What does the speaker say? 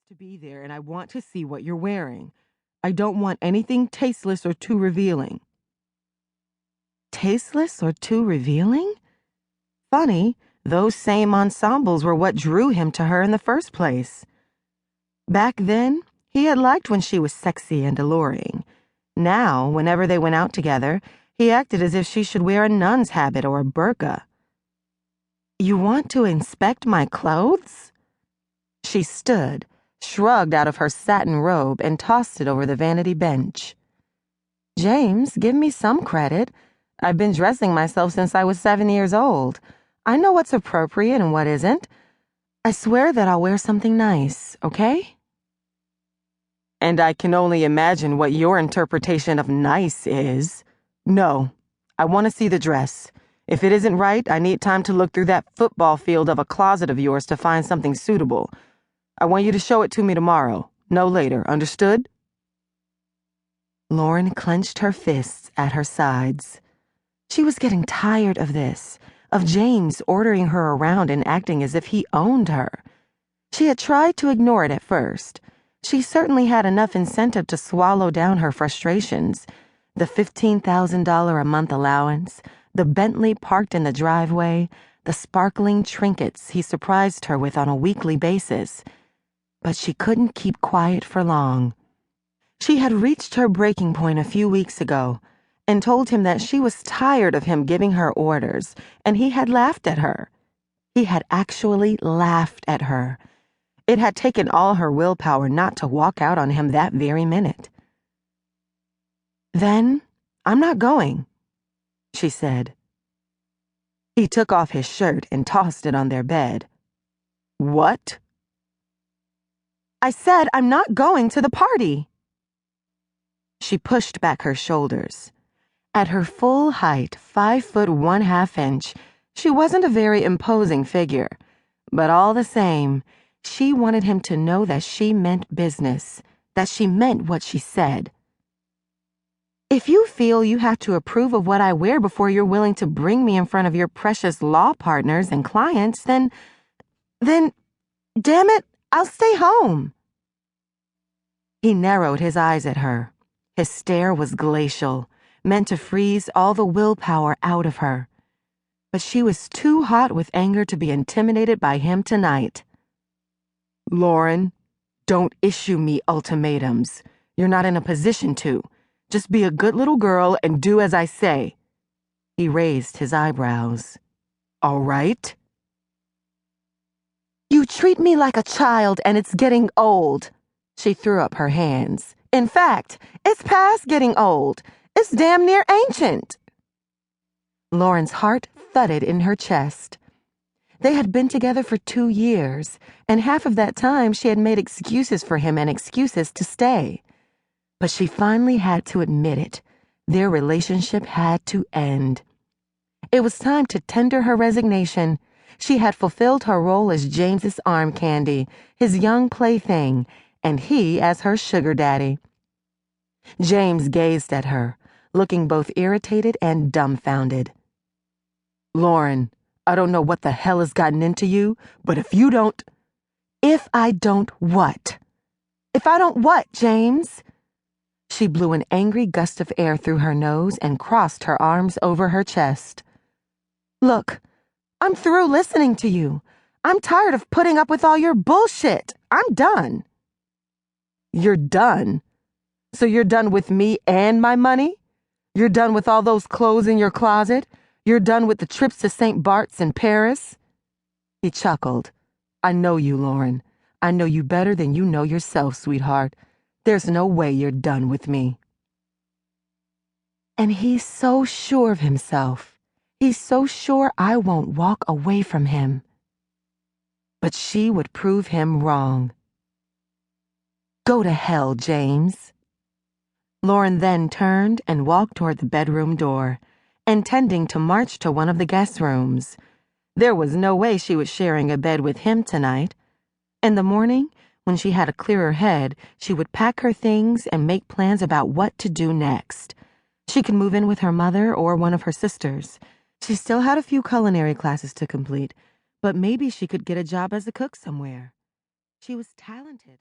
to be there, and I want to see what you're wearing. I don't want anything tasteless or too revealing." Tasteless or too revealing? Funny, those same ensembles were what drew him to her in the first place. Back then, he had liked when she was sexy and alluring. Now, whenever they went out together, he acted as if she should wear a nun's habit or a burqa. "You want to inspect my clothes?" She stood, shrugged out of her satin robe, and tossed it over the vanity bench. "James, give me some credit. I've been dressing myself since I was 7 years old. I know what's appropriate and what isn't. I swear that I'll wear something nice, okay?" "And I can only imagine what your interpretation of nice is. No, I want to see the dress. If it isn't right, I need time to look through that football field of a closet of yours to find something suitable. I want you to show it to me tomorrow, no later, understood?" Lauren clenched her fists at her sides. She was getting tired of this, of James ordering her around and acting as if he owned her. She had tried to ignore it at first. She certainly had enough incentive to swallow down her frustrations. The $15,000 a month allowance, the Bentley parked in the driveway, the sparkling trinkets he surprised her with on a weekly basis. But she couldn't keep quiet for long. She had reached her breaking point a few weeks ago and told him that she was tired of him giving her orders, and he had laughed at her. He had actually laughed at her. It had taken all her willpower not to walk out on him that very minute. "Then, I'm not going," she said. He took off his shirt and tossed it on their bed. "What?" "I said I'm not going to the party." She pushed back her shoulders. At her full height, 5'1/2", she wasn't a very imposing figure, but all the same, she wanted him to know that she meant business, that she meant what she said. "If you feel you have to approve of what I wear before you're willing to bring me in front of your precious law partners and clients, then, damn it, I'll stay home." He narrowed his eyes at her. His stare was glacial, meant to freeze all the willpower out of her. But she was too hot with anger to be intimidated by him tonight. "Lauren, don't issue me ultimatums. You're not in a position to. Just be a good little girl and do as I say." He raised his eyebrows. "All right?" "You treat me like a child, and it's getting old." She threw up her hands. "In fact, it's past getting old. It's damn near ancient." Lauren's heart thudded in her chest. They had been together for 2 years, and half of that time she had made excuses for him and excuses to stay. But she finally had to admit it. Their relationship had to end. It was time to tender her resignation. She had fulfilled her role as James's arm candy, his young plaything, and he as her sugar daddy. James gazed at her, looking both irritated and dumbfounded. "Lauren, I don't know what the hell has gotten into you, but if you don't..." "If I don't what? If I don't what, James?" She blew an angry gust of air through her nose and crossed her arms over her chest. "Look, I'm through listening to you. I'm tired of putting up with all your bullshit. I'm done." "You're done? So you're done with me and my money? You're done with all those clothes in your closet? You're done with the trips to St. Bart's in Paris?" He chuckled. "I know you, Lauren. I know you better than you know yourself, sweetheart. There's no way you're done with me." And he's so sure of himself. He's so sure I won't walk away from him. But she would prove him wrong. "Go to hell, James." Lauren then turned and walked toward the bedroom door, intending to march to one of the guest rooms. There was no way she was sharing a bed with him tonight. In the morning, when she had a clearer head, she would pack her things and make plans about what to do next. She could move in with her mother or one of her sisters. She still had a few culinary classes to complete, but maybe she could get a job as a cook somewhere. She was talented.